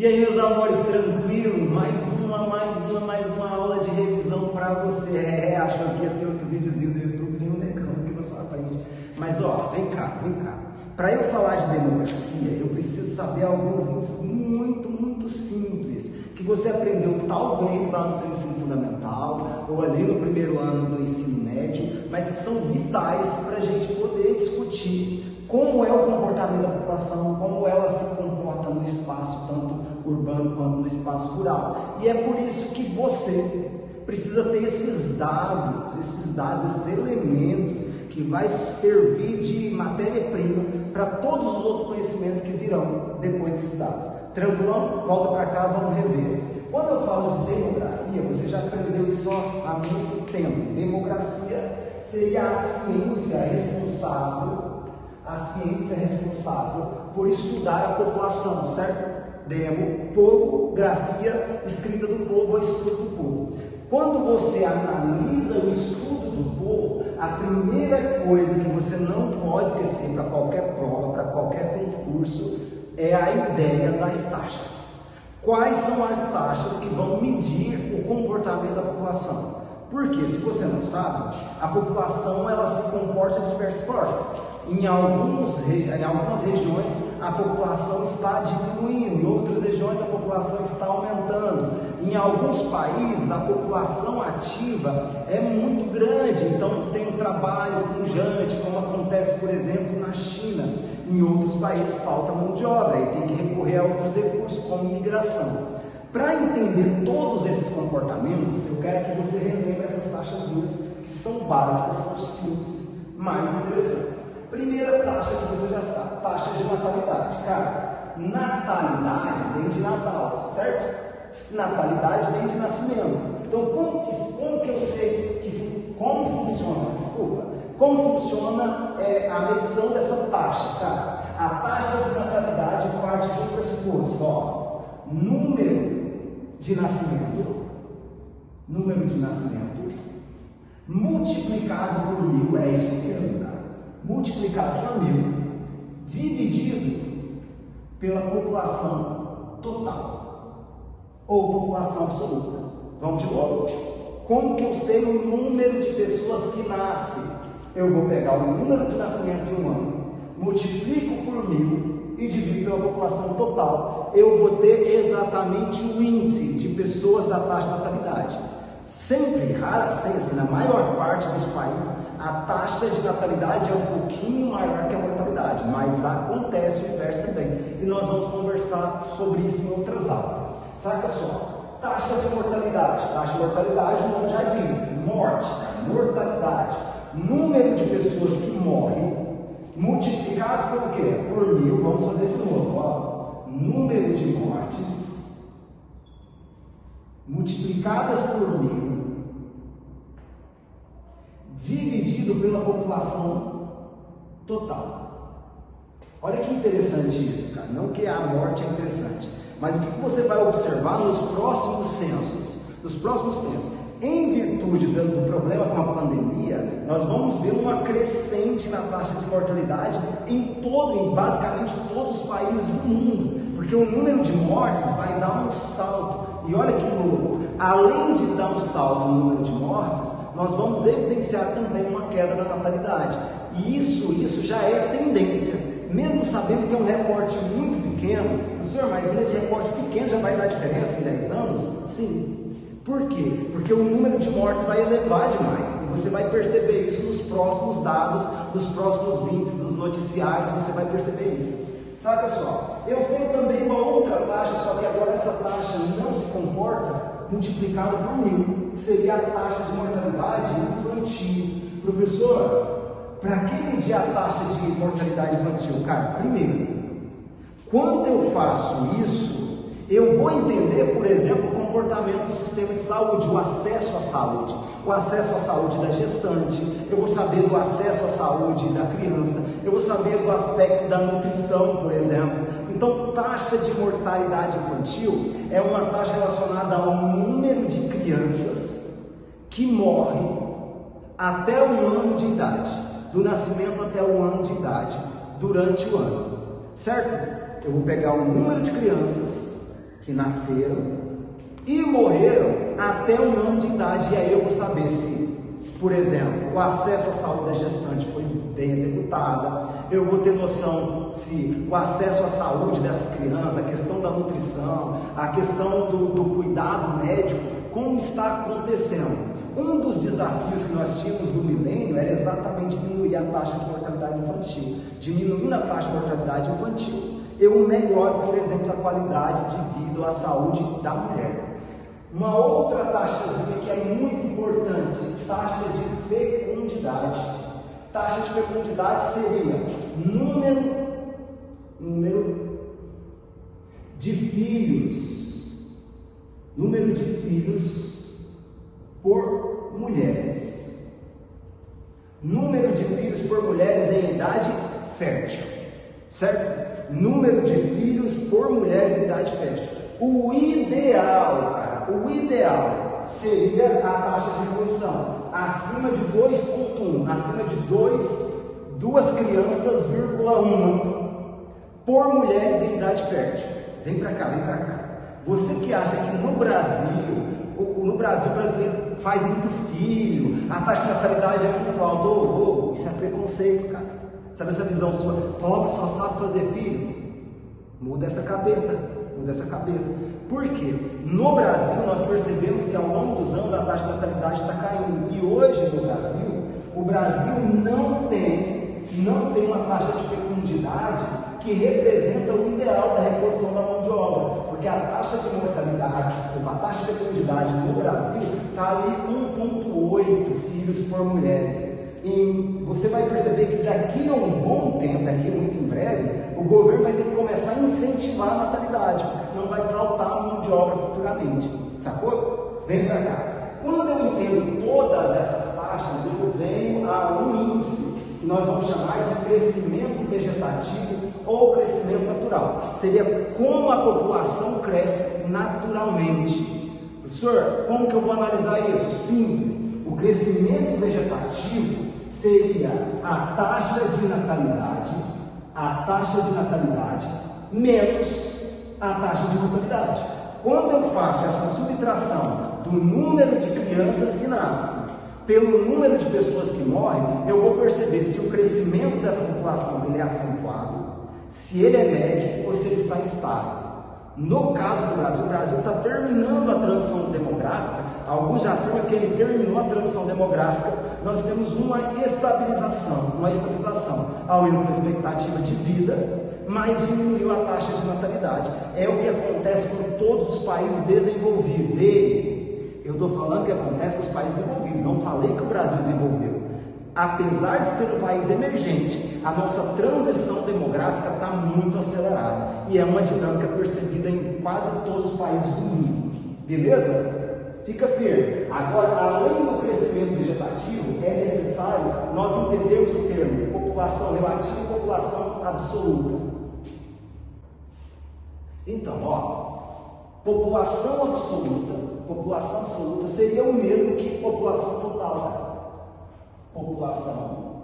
E aí, meus amores, tranquilo? Mais uma aula de revisão para você. Achou que ia ter outro videozinho do YouTube, vem um negão aqui na sua frente. Mas ó, vem cá. Para eu falar de demografia, eu preciso saber alguns índices muito simples, que você aprendeu talvez lá no seu ensino fundamental, ou ali no primeiro ano do ensino médio, mas que são vitais para a gente poder discutir como é o comportamento da população, como ela se comporta no espaço, tanto urbano quanto no espaço rural. E é por isso que você precisa ter esses dados, esses elementos que vai servir de matéria-prima para todos os outros conhecimentos que virão depois desses dados. Tranquilão? Volta para cá, vamos rever. Quando eu falo de demografia, você já aprendeu isso há muito tempo. Demografia seria a ciência responsável por estudar a população, certo? Demo, povo, grafia, escrita do povo, estudo do povo. Quando você analisa o estudo do povo, a primeira coisa que você não pode esquecer para qualquer prova, para qualquer concurso, é a ideia das taxas. Quais são as taxas que vão medir o comportamento da população? Porque, se você não sabe, a população ela se comporta de diversas formas. Em algumas regiões a população está diminuindo, em outras regiões a população está aumentando. Em alguns países a população ativa é muito grande, então tem um trabalho pujante, como acontece, por exemplo, na China. Em outros países falta mão de obra e tem que recorrer a outros recursos, como migração. Para entender todos esses comportamentos, eu quero que você relembre essas taxazinhas que são básicas, são simples, mais interessantes. Primeira taxa que você já sabe, taxa de natalidade. Cara, natalidade vem de Natal, certo? Natalidade vem de nascimento. Então, como funciona a medição dessa taxa, cara? A taxa de natalidade parte de um pressuposto, ó, número de nascimento, multiplicado por 1000, é isso mesmo, cara? Multiplicado por 1000, dividido pela população total, ou população absoluta. Vamos de novo? Como que eu sei o número de pessoas que nascem? Eu vou pegar o número de nascimento de um ano, multiplico por 1000 e divido pela população total. Eu vou ter exatamente o índice de pessoas da taxa de natalidade. Sempre, assim, na maior parte dos países, a taxa de natalidade é um pouquinho maior que a mortalidade, mas acontece o inverso também. E nós vamos conversar sobre isso em outras aulas. Saca só, taxa de mortalidade. Taxa de mortalidade, o nome já diz, morte, mortalidade. Número de pessoas que morrem, multiplicados por quê? Por 1000, vamos fazer de novo, ó. Número de mortes multiplicadas por 1000 dividido pela população total. Olha que interessante isso, cara. Não que a morte é interessante, mas o que você vai observar nos próximos censos? Em virtude do problema com a pandemia, nós vamos ver uma crescente na taxa de mortalidade em basicamente todos os países do mundo, porque o número de mortes vai dar um salto. E olha que louco, além de dar um salto no número de mortes, nós vamos evidenciar também uma queda na natalidade. E isso já é tendência, mesmo sabendo que é um recorte muito pequeno. Professor, mas nesse recorte pequeno já vai dar diferença em 10 anos? Sim. Por quê? Porque o número de mortes vai elevar demais. E você vai perceber isso nos próximos dados, nos próximos índices dos noticiários, você vai perceber isso. Saca só, eu tenho também uma outra taxa, só que agora essa taxa não se comporta multiplicada por 1000, que seria a taxa de mortalidade infantil. Professor, para que medir a taxa de mortalidade infantil? Cara, primeiro, quando eu faço isso, eu vou entender, por exemplo, o comportamento do sistema de saúde, o acesso à saúde. O acesso à saúde da gestante, eu vou saber do acesso à saúde da criança, eu vou saber do aspecto da nutrição, por exemplo. Então, taxa de mortalidade infantil é uma taxa relacionada ao número de crianças que morrem até um ano de idade, do nascimento até o ano de idade, durante o ano, certo? Eu vou pegar o número de crianças que nasceram e morreram até 1 ano de idade. E aí eu vou saber se, por exemplo, o acesso à saúde da gestante foi bem executada, eu vou ter noção se o acesso à saúde dessas crianças, a questão da nutrição, a questão do cuidado médico, como está acontecendo. Um dos desafios que nós tínhamos do milênio era exatamente diminuir a taxa de mortalidade infantil. Diminuindo a taxa de mortalidade infantil, eu melhoro, por exemplo, a qualidade de vida ou a saúde da mulher. Uma outra taxazinha que é muito importante, taxa de fecundidade. Taxa de fecundidade seria número de filhos por mulheres. Número de filhos por mulheres em idade fértil, certo? Número de filhos por mulheres em idade fértil. O ideal, cara, o ideal seria a taxa de reprodução acima de 2,1, acima de duas crianças, 1 por mulheres em idade fértil. Vem para cá, vem para cá. Você que acha que no Brasil o brasileiro faz muito filho, a taxa de natalidade é muito alta, isso é preconceito, cara. Sabe essa visão sua? Pobre só sabe fazer filho? Muda essa cabeça. Por quê? No Brasil nós percebemos que ao longo dos anos a taxa de natalidade está caindo. E hoje no Brasil, o Brasil não tem uma taxa de fecundidade que representa o ideal da reposição da mão de obra. Porque a taxa de mortalidade, a taxa de fecundidade no Brasil está ali 1,8 filhos por mulheres. E você vai perceber que daqui a um bom tempo, daqui muito em breve, o governo vai ter que começar a incentivar a natalidade, porque senão vai faltar mão de obra futuramente, sacou? Vem para cá. Quando eu entendo todas essas taxas, eu venho a um índice que nós vamos chamar de crescimento vegetativo ou crescimento natural. Seria como a população cresce naturalmente. Professor, como que eu vou analisar isso? Simples. O crescimento vegetativo seria a taxa de natalidade menos a taxa de mortalidade. Quando eu faço essa subtração do número de crianças que nascem pelo número de pessoas que morrem, eu vou perceber se o crescimento dessa população ele é acentuado, se ele é médio ou se ele está estável. No caso do Brasil, o Brasil está terminando a transição demográfica. Alguns já afirmam que ele terminou a transição demográfica. Nós temos uma estabilização, aumentou a expectativa de vida, mas diminuiu a taxa de natalidade. É o que acontece com todos os países desenvolvidos. Eu estou falando que acontece com os países desenvolvidos, não falei que o Brasil desenvolveu. Apesar de ser um país emergente, a nossa transição demográfica está muito acelerada e é uma dinâmica percebida em quase todos os países do mundo. Beleza? Fica firme. Agora, além do crescimento vegetativo, é necessário nós entendermos o termo população relativa e população absoluta. Então, população absoluta seria o mesmo que população total, cara. População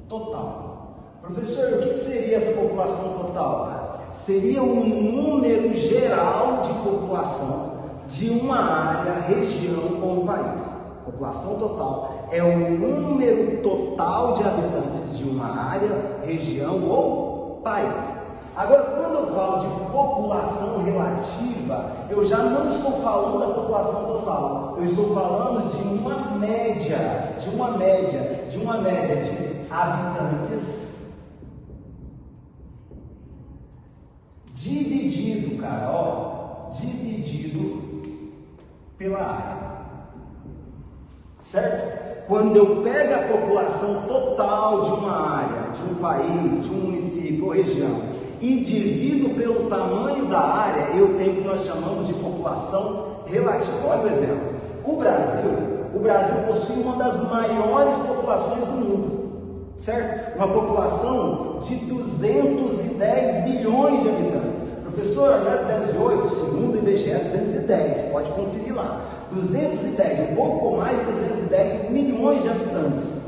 total. Professor, o que seria essa população total, cara? Seria um número geral de população de uma área, região ou país. População total é o número total de habitantes de uma área, região ou país. Agora, quando eu falo de população relativa, eu já não estou falando da população total, eu estou falando de uma média de habitantes dividido, dividido pela área, certo? Quando eu pego a população total de uma área, de um país, de um município ou região, e divido pelo tamanho da área, eu tenho o que nós chamamos de população relativa. Olha o exemplo. O Brasil possui uma das maiores populações do mundo, certo? Uma população de 210 milhões de habitantes. Professor, não é 208, segundo o IBGE é 210, pode conferir lá. 210, um pouco mais de 210 milhões de habitantes.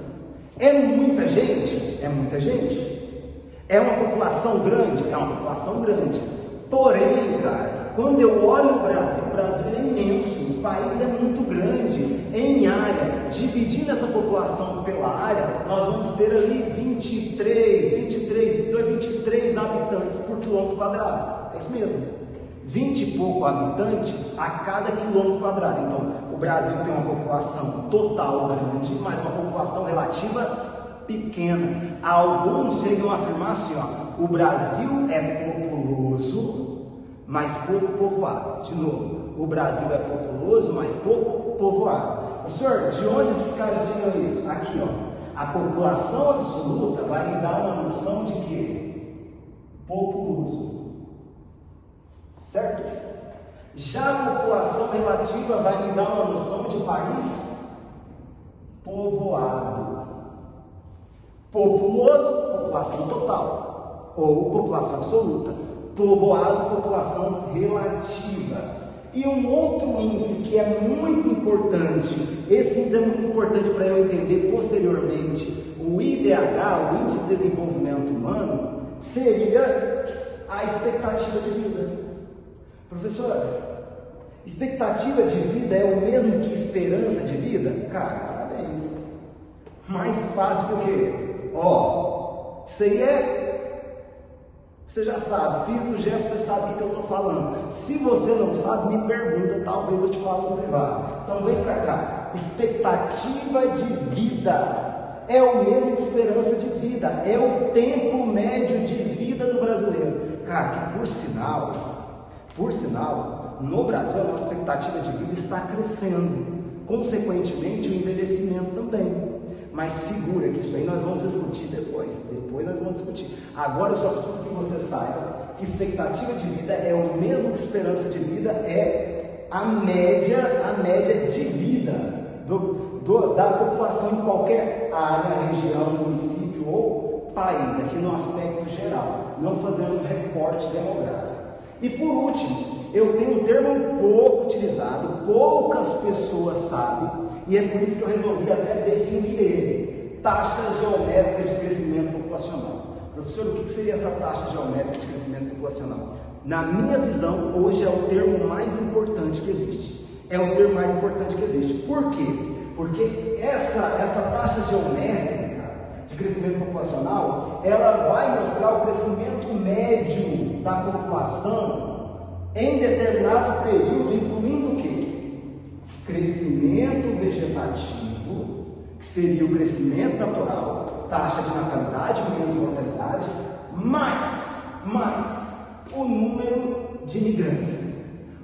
É muita gente? É muita gente. É uma população grande? É uma população grande. Porém, cara, quando eu olho o Brasil é imenso, o país é muito grande, em área, dividindo essa população pela área, nós vamos ter ali 23 habitantes por quilômetro quadrado, é isso mesmo, 20 e pouco habitantes a cada quilômetro quadrado. Então, o Brasil tem uma população total grande, mas uma população relativa pequena. Alguns chegam a afirmar assim, ó, o Brasil é populoso, mas pouco povoado. De novo, o Brasil é populoso, mas pouco povoado. Professor, de onde esses caras tiram isso? Aqui, ó, a população absoluta vai me dar uma noção de quê? Populoso. Certo? Já a população relativa vai me dar uma noção de país povoado. Populoso, população total, ou população absoluta. Povoado, população relativa. E um outro índice que é muito importante, esse índice é muito importante para eu entender posteriormente, o IDH, o Índice de Desenvolvimento Humano, seria a expectativa de vida. Professor, expectativa de vida é o mesmo que esperança de vida? Cara, parabéns. Mais fácil do que? Ó, isso aí você já sabe, fiz o gesto, você sabe o que eu estou falando. Se você não sabe, me pergunta, talvez eu te fale no privado. Então vem para cá. Expectativa de vida é o mesmo que esperança de vida, é o tempo médio de vida do brasileiro. Cara, que por sinal, no Brasil a nossa expectativa de vida está crescendo, consequentemente o envelhecimento também. Mas segura que isso aí nós vamos discutir depois nós vamos discutir. Agora eu só preciso que você saiba que expectativa de vida é o mesmo que esperança de vida, é a média de vida da população em qualquer área, região, município ou país, aqui no aspecto geral, não fazendo um recorte demográfico. E por último, eu tenho um termo pouco utilizado, poucas pessoas sabem, e é por isso que eu resolvi até definir ele: taxa geométrica de crescimento populacional. Professor, o que seria essa taxa geométrica de crescimento populacional? Na minha visão, hoje é o termo mais importante que existe. É o termo mais importante que existe. Por quê? Porque essa taxa geométrica de crescimento populacional, ela vai mostrar o crescimento médio da população em determinado período, incluindo o quê? Crescimento vegetativo, que seria o crescimento natural, taxa de natalidade, menos mortalidade, mais o número de imigrantes.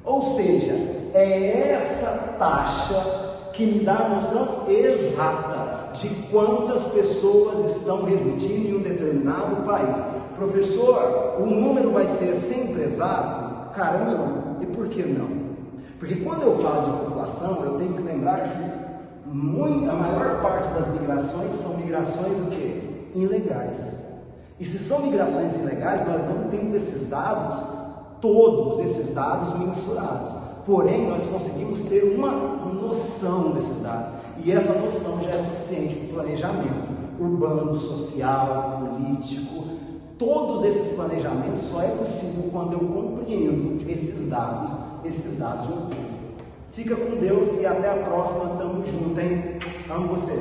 Ou seja, é essa taxa que me dá a noção exata de quantas pessoas estão residindo em um determinado país. Professor, o número vai ser sempre exato? Cara, não. E por que não? Porque quando eu falo de população, eu tenho que lembrar que a maior parte das migrações são migrações o quê? Ilegais. E se são migrações ilegais, nós não temos esses dados, todos esses dados mensurados. Porém, nós conseguimos ter uma noção desses dados. E essa noção já é suficiente para o planejamento urbano, social, político. Todos esses planejamentos só é possível quando eu compreendo esses dados de um todo. Fica com Deus e até a próxima. Tamo junto, hein? Amo você.